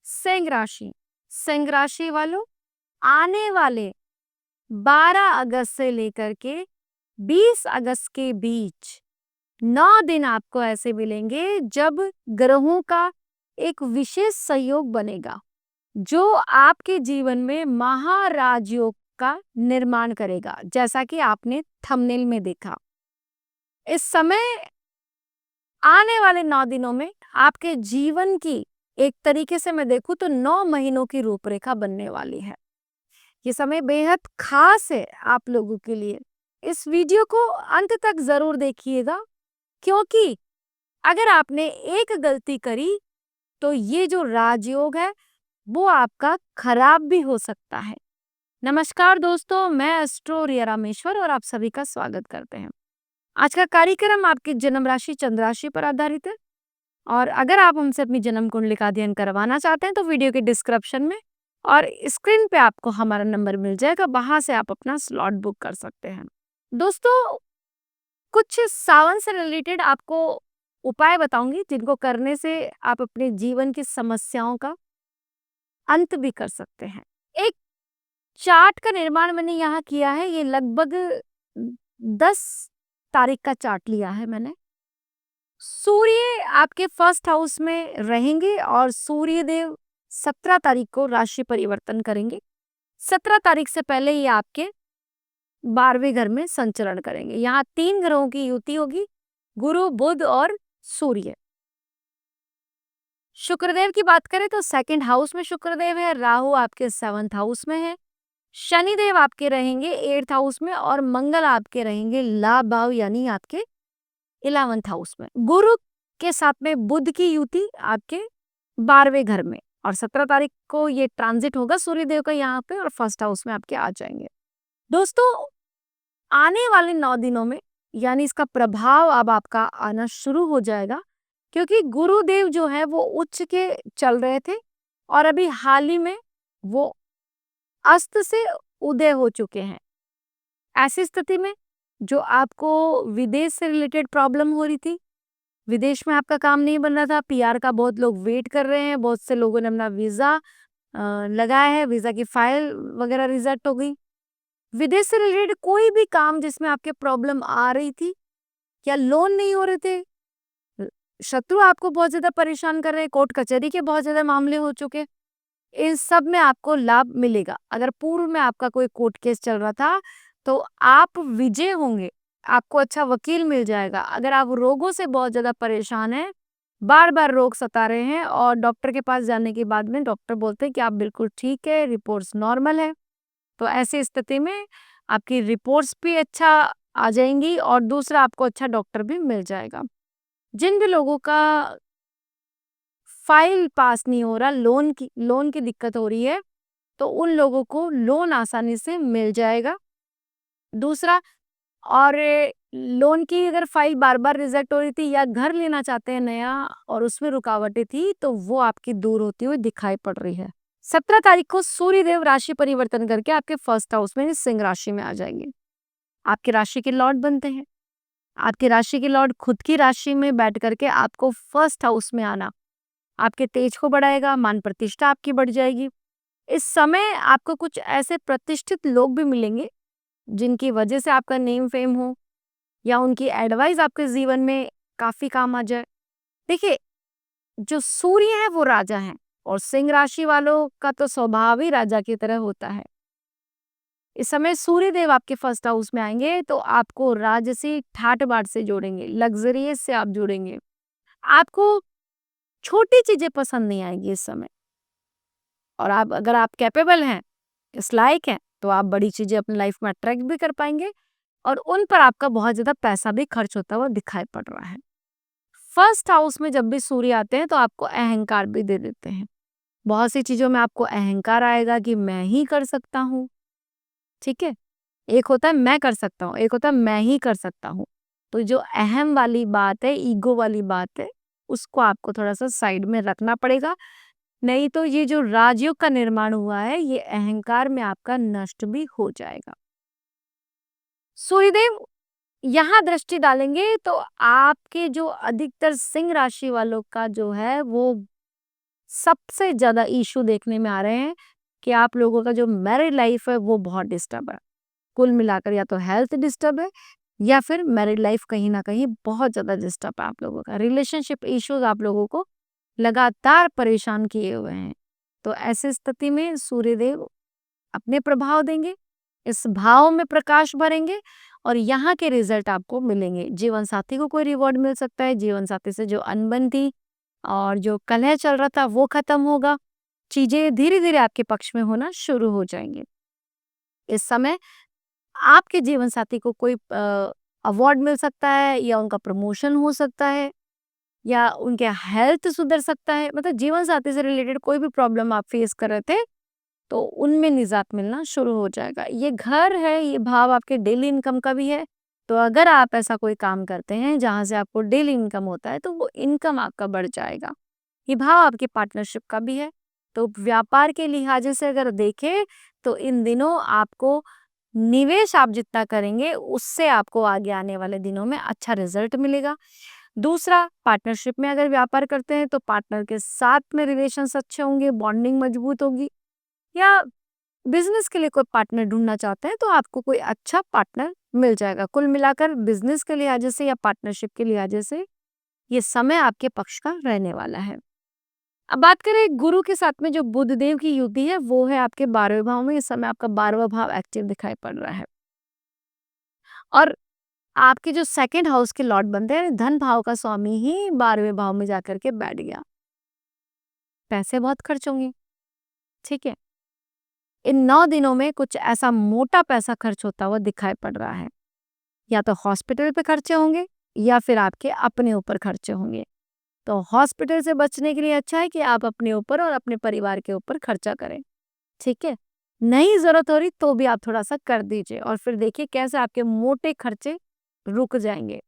सिंह राशि। सिंह राशि वालों, आने वाले 12 अगस्त से लेकर के 20 अगस्त के बीच 9 दिन आपको ऐसे मिलेंगे जब ग्रहों का एक विशेष संयोग बनेगा जो आपके जीवन में महाराजयोग का निर्माण करेगा, जैसा कि आपने थंबनेल में देखा। इस समय आने वाले 9 दिनों में आपके जीवन की एक तरीके से मैं देखूं तो 9 महीनों की रूपरेखा बनने वाली है। ये समय बेहद खास है आप लोगों के लिए। इस वीडियो को अंत तक जरूर देखिएगा, क्योंकि अगर आपने एक गलती करी तो ये जो राजयोग है वो आपका खराब भी हो सकता है। नमस्कार दोस्तों, मैं एस्ट्रो रिया रामेश्वर और आप सभी का स्वागत करते हैं। आज का कार्यक्रम आपकी जन्म राशि चंद्र राशि पर आधारित है, और अगर आप हमसे अपनी जन्म कुंडली का अध्ययन करवाना चाहते हैं तो वीडियो के डिस्क्रिप्शन में और स्क्रीन पे आपको हमारा नंबर मिल जाएगा, वहां से आप अपना स्लॉट बुक कर सकते हैं। दोस्तों, कुछ सावन से रिलेटेड आपको उपाय बताऊंगी जिनको करने से आप अपने जीवन की समस्याओं का अंत भी कर सकते हैं। एक चार्ट का निर्माण मैंने यहाँ किया है। ये लगभग 10 तारीख का चार्ट लिया है मैंने। सूर्य आपके फर्स्ट हाउस में रहेंगे और सूर्य देव 17 तारीख को राशि परिवर्तन करेंगे। 17 तारीख से पहले ये आपके 12वें घर में संचरण करेंगे। यहाँ 3 ग्रहों की युति होगी, गुरु, बुध और सूर्य। शुक्रदेव की बात करें तो सेकंड हाउस में शुक्रदेव है, राहु आपके 7th हाउस में है, शनिदेव आपके रहेंगे 8th हाउस में और मंगल आपके रहेंगे लाभ भाव यानी आपके 11th हाउस में। गुरु के साथ में बुध की युति आपके 12वें घर में, और 17 तारीख को ये ट्रांजिट होगा सूर्यदेव का यहाँ पे और फर्स्ट हाउस में आपके आ जाएंगे। दोस्तों, आने वाले 9 दिनों में यानी इसका प्रभाव अब आपका आना शुरू हो जाएगा, क्योंकि गुरुदेव जो है वो उच्च के चल रहे थे और अभी हाल ही में वो अस्त से उदय हो चुके हैं। ऐसी स्थिति में जो आपको विदेश से रिलेटेड प्रॉब्लम हो रही थी, विदेश में आपका काम नहीं बन रहा था, पीआर का बहुत लोग वेट कर रहे हैं, बहुत से लोगों ने अपना वीजा लगाया है, वीजा की फाइल वगैरह रिजेक्ट हो गई। विदेश से रिलेटेड कोई भी काम जिसमें आपके प्रॉब्लम आ रही थी या लोन नहीं हो रहे थे, शत्रु आपको बहुत ज्यादा परेशान कर रहे हैं, कोर्ट कचहरी के बहुत ज्यादा मामले हो चुके, इन सब में आपको लाभ मिलेगा। अगर पूर्व में आपका कोई कोर्ट केस चल रहा था तो आप विजय होंगे, आपको अच्छा वकील मिल जाएगा। अगर आप रोगों से बहुत ज्यादा परेशान हैं, बार बार रोग सता रहे हैं और डॉक्टर के पास जाने के बाद में डॉक्टर बोलते हैं कि आप बिल्कुल ठीक है, रिपोर्ट्स नॉर्मल है, तो ऐसी स्थिति में आपकी रिपोर्ट्स भी अच्छा आ जाएंगी और दूसरा आपको अच्छा डॉक्टर भी मिल जाएगा। जिन भी लोगों का फाइल पास नहीं हो रहा, लोन की दिक्कत हो रही है, तो उन लोगों को लोन आसानी से मिल जाएगा। दूसरा, और लोन की अगर फाइल बार बार रिजेक्ट हो रही थी या घर लेना चाहते हैं नया और उसमें रुकावटें थी, तो वो आपकी दूर होती हुई दिखाई पड़ रही है। 17 तारीख को सूर्यदेव राशि परिवर्तन करके आपके फर्स्ट हाउस में सिंह राशि में आ जाएंगे। आपकी राशि के लॉर्ड बनते हैं। आपकी राशि के लॉर्ड खुद की राशि में बैठ करके आपको फर्स्ट हाउस में आना आपके तेज को बढ़ाएगा, मान प्रतिष्ठा आपकी बढ़ जाएगी। इस समय आपको कुछ ऐसे प्रतिष्ठित लोग भी मिलेंगे जिनकी वजह से आपका नेम फेम हो या उनकी एडवाइस आपके जीवन में काफी काम आ जाए। देखिए, जो सूर्य है वो राजा है और सिंह राशि वालों का तो स्वभाव ही राजा की तरह होता है। इस समय सूर्य देव आपके फर्स्ट हाउस में आएंगे तो आपको राजसी ठाट बाट से जोड़ेंगे, लग्जरियस से आप जुड़ेंगे। आपको छोटी चीजें पसंद नहीं आएंगी इस समय, और आप अगर आप कैपेबल हैं, इस लायक हैं, तो आप बड़ी चीजें अपनी लाइफ में अट्रैक्ट भी कर पाएंगे और उन पर आपका बहुत ज्यादा पैसा भी खर्च होता हुआ दिखाई पड़ रहा है। फर्स्ट हाउस में जब भी सूर्य आते हैं तो आपको अहंकार भी दे देते हैं। बहुत सी चीजों में आपको अहंकार आएगा कि मैं ही कर सकता हूँ। ठीक है, एक होता है मैं कर सकता हूँ, एक होता है मैं ही कर सकता हूँ। तो जो अहम वाली बात है, ईगो वाली बात है, उसको आपको थोड़ा सा साइड में रखना पड़ेगा, नहीं तो ये जो राजयोग का निर्माण हुआ है ये अहंकार में आपका नष्ट भी हो जाएगा। सूर्यदेव यहाँ दृष्टि डालेंगे तो आपके जो अधिकतर सिंह राशि वालों का जो है वो सबसे ज़्यादा इश्यू देखने में आ रहे हैं कि आप लोगों का जो मैरिड लाइफ है वो बहुत डिस्टर्ब है। कुल मिलाकर या तो हेल्थ डिस्टर्ब है या फिर मैरिड लाइफ कहीं न कहीं बहुत ज़्यादा डिस्टर्ब है आप लोगों का। रिलेशनशिप इश्यूज़ आप लोगों को लगातार परेशान किए हुए हैं। तो ऐसी स्थिति में सूर्यदेव अपने प्रभाव देंगे, इस भाव में प्रकाश भरेंगे और यहाँ के रिजल्ट आपको मिलेंगे। जीवन साथी को कोई रिवॉर्ड मिल सकता है, जीवन साथी से जो अनबन थी और जो कलह चल रहा था वो खत्म होगा। चीज़ें धीरे-धीरे आपके पक्ष में होना शुरू हो जाएँगी। इस समय आपके जीवन साथी को कोई अवार्ड मिल सकता है या उनका प्रमोशन हो सकता है या उनके हेल्थ सुधर सकता है। मतलब जीवन साथी से रिलेटेड कोई भी प्रॉब्लम आप फेस कर रहे थे तो उनमें निजात मिलना शुरू हो जाएगा। ये घर है, ये भाव आपके डेली इनकम का भी है। तो अगर आप ऐसा कोई काम करते हैं जहाँ से आपको डेली इनकम होता है तो वो इनकम आपका बढ़ जाएगा। ये भाव आपके पार्टनरशिप का भी है। तो व्यापार के लिहाजे से अगर देखें तो इन दिनों आपको निवेश आप जितना करेंगे उससे आपको आगे आने वाले दिनों में अच्छा रिजल्ट मिलेगा। दूसरा, पार्टनरशिप में अगर व्यापार करते हैं तो पार्टनर के साथ में रिलेशंस अच्छे होंगे, बॉन्डिंग मजबूत होगी। या बिजनेस के लिए कोई पार्टनर ढूंढना चाहते हैं तो आपको कोई अच्छा पार्टनर मिल जाएगा। कुल मिलाकर बिजनेस के लिहाजे से या पार्टनरशिप के लिहाजे से ये समय आपके पक्ष का रहने वाला है। अब बात करें गुरु के साथ में जो बुध देव की युति है वो है आपके 12वें भाव में। इस समय आपका 12वां भाव एक्टिव दिखाई पड़ रहा है और आपके जो सेकंड हाउस के लॉर्ड बनते हैं धन भाव का स्वामी ही 12वें भाव में जाकर के बैठ गया। पैसे बहुत खर्च होंगे, ठीक है। इन 9 दिनों में कुछ ऐसा मोटा पैसा खर्च होता हुआ दिखाई पड़ रहा है। या तो हॉस्पिटल पे खर्चे होंगे या फिर आपके अपने ऊपर खर्चे होंगे। तो हॉस्पिटल से बचने के लिए अच्छा है कि आप अपने ऊपर और अपने परिवार के ऊपर खर्चा करें, ठीक है। नहीं ज़रूरत हो रही तो भी आप थोड़ा-सा कर दीजिए और फिर देखिए कैसे आपके मोटे खर्चे रुक जाएँगे।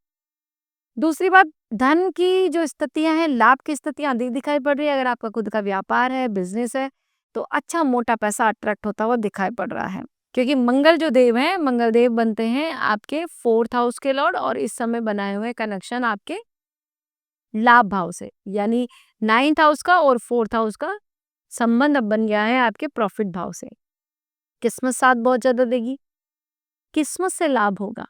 दूसरी बात, धन की जो स्थितियाँ हैं, लाभ की स्थितियाँ अधिक दिखाई पड़ रही है। अगर आपका खुद का व्यापार है, बिज़नेस है, तो अच्छा मोटा पैसा अट्रैक्ट होता हुआ दिखाई पड़ रहा है। क्योंकि मंगल जो देव हैं, मंगल देव बनते हैं आपके 4th हाउस के लॉर्ड और इस समय बनाए हुए कनेक्शन आपके लाभ भाव से। यानी 9th हाउस का और 4th हाउस का संबंध अब बन गया है आपके प्रॉफिट भाव से। किस्मत साथ बहुत ज़्यादा देगी, किस्मत से लाभ होगा।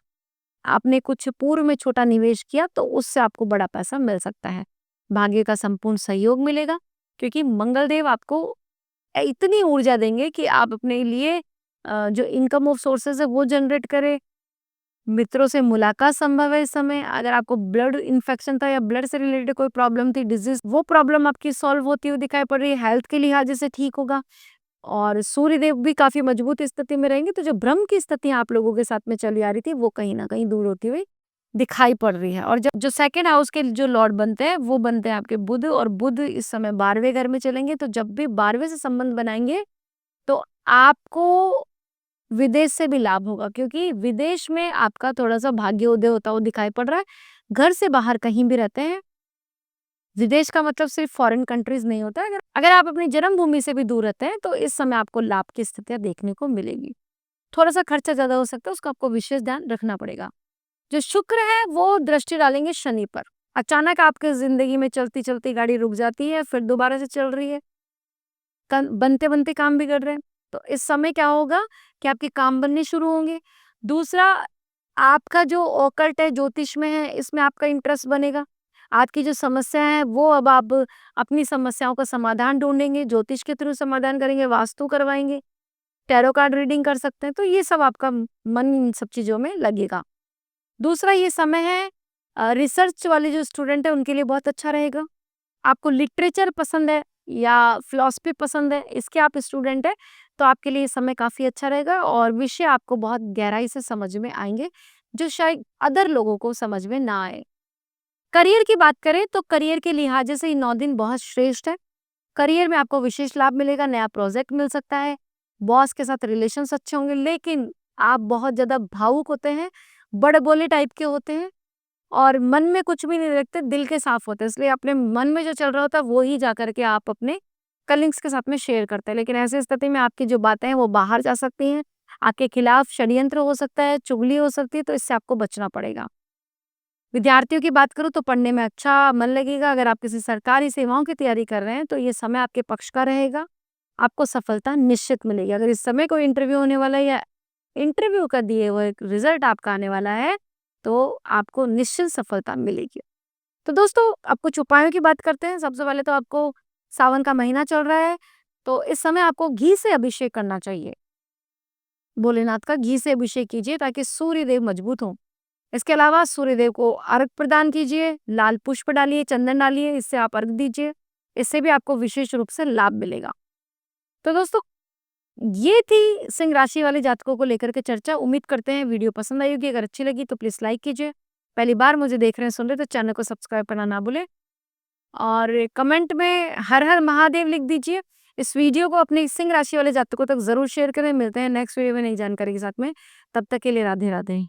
आपने कुछ पूर्व में छोटा निवेश किया तो उससे आपको बड़ा पैसा मिल सकता है। भाग्य का संपूर्ण सहयोग मिलेगा क्योंकि मंगल देव आपको इतनी ऊर्जा देंगे कि आप अपने लिए जो इनकम ऑफ सोर्सेज है वो जनरेट करें। मित्रों से मुलाकात संभव है इस समय। अगर आपको ब्लड इन्फेक्शन था या ब्लड से रिलेटेड कोई प्रॉब्लम थी, डिजीज, वो प्रॉब्लम आपकी सॉल्व होती हुई दिखाई पड़ रही है। हेल्थ के लिहाज से ठीक होगा और सूर्यदेव भी काफी मजबूत स्थिति में रहेंगे। तो जो भ्रम की स्थितियां आप लोगों के साथ में चली आ रही थी वो कहीं ना कहीं दूर होती हुई दिखाई पड़ रही है। और जब जो सेकंड हाउस के जो लॉर्ड बनते हैं वो बनते हैं आपके बुध और बुध इस समय 12वें घर में चलेंगे। तो जब भी 12वें से संबंध बनाएंगे तो आपको विदेश से भी लाभ होगा क्योंकि विदेश में आपका थोड़ा सा भाग्योदय होता हुआ दिखाई पड़ रहा है। घर से बाहर कहीं भी रहते हैं, विदेश का मतलब सिर्फ फॉरेन कंट्रीज नहीं होता है। अगर अगर आप अपनी जन्मभूमि से भी दूर रहते हैं तो इस समय आपको लाभ की स्थितियां देखने को मिलेगी। थोड़ा सा खर्चा ज्यादा हो सकता है, उसका आपको विशेष ध्यान रखना पड़ेगा। जो शुक्र है वो दृष्टि डालेंगे शनि पर। अचानक आपके जिंदगी में चलती चलती गाड़ी रुक जाती है, फिर दोबारा से चल रही है, बनते बनते काम बिगड़ रहे हैं। तो इस समय क्या होगा कि आपके काम बनने शुरू होंगे। दूसरा, आपका जो ऑकल्ट है, ज्योतिष में है, इसमें आपका इंटरेस्ट बनेगा। आपकी जो समस्या है वो अब आप अपनी समस्याओं का समाधान ढूंढेंगे, ज्योतिष के थ्रू समाधान करेंगे, वास्तु करवाएंगे, टैरो कार्ड रीडिंग कर सकते हैं। तो ये सब आपका मन इन सब चीजों में लगेगा। दूसरा, ये समय है रिसर्च वाले जो स्टूडेंट है उनके लिए बहुत अच्छा रहेगा। आपको लिटरेचर पसंद है या फिलॉसफी पसंद है, इसके आप स्टूडेंट है तो आपके लिए ये समय काफी अच्छा रहेगा और विषय आपको बहुत गहराई से समझ में आएंगे जो शायद अदर लोगों को समझ में ना आए। करियर की बात करें तो करियर के लिहाज से ये 9 दिन बहुत श्रेष्ठ है। करियर में आपको विशेष लाभ मिलेगा, नया प्रोजेक्ट मिल सकता है, बॉस के साथ रिलेशंस अच्छे होंगे। लेकिन आप बहुत ज्यादा भावुक होते हैं, बड़बोले टाइप के होते हैं और मन में कुछ भी नहीं रखते, दिल के साफ होते हैं। इसलिए अपने मन में जो चल रहा होता है वो ही जा करके आप अपने कलीग्स के साथ में शेयर करते हैं। लेकिन ऐसी स्थिति में आपकी जो बातें हैं वो बाहर जा सकती हैं, आपके खिलाफ षड्यंत्र हो सकता है, चुगली हो सकती है, तो इससे आपको बचना पड़ेगा। विद्यार्थियों की बात करूँ तो पढ़ने में अच्छा मन लगेगा। अगर आप किसी सरकारी सेवाओं की तैयारी कर रहे हैं तो ये समय आपके पक्ष का रहेगा। आपको सफलता निश्चित मिलेगी। अगर इस समय कोई इंटरव्यू होने वाला है या इंटरव्यू का दिए हुए रिजल्ट आपका आने वाला है, तो आपको निश्चित सफलता मिलेगी। तो दोस्तों, अब कुछ उपायों की बात करते हैं। सबसे पहले तो आपको सावन का महीना चल रहा है, तो इस समय आपको घी से अभिषेक करना चाहिए। भोलेनाथ का घी से अभिषेक कीजिए ताकि सूर्य देव मजबूत हों। इसके अलावा सूर्य देव को अर्घ प्रदान कीजिए, लाल पुष्प डालिए, चंदन डालिए, इससे आप अर्घ दीजिए। इससे भी आपको विशेष रूप से लाभ मिलेगा। तो दोस्तों, ये थी सिंह राशि वाले जातकों को लेकर के चर्चा। उम्मीद करते हैं वीडियो पसंद आई होगी। अगर अच्छी लगी तो प्लीज़ लाइक कीजिए। पहली बार मुझे देख रहे हैं, सुन रहे हैं तो चैनल को सब्सक्राइब करना ना भूलें और कमेंट में हर हर महादेव लिख दीजिए। इस वीडियो को अपने सिंह राशि वाले जातकों तक ज़रूर शेयर करें। मिलते हैं नेक्स्ट वीडियो में नई जानकारी के साथ में। तब तक के लिए राधे राधे।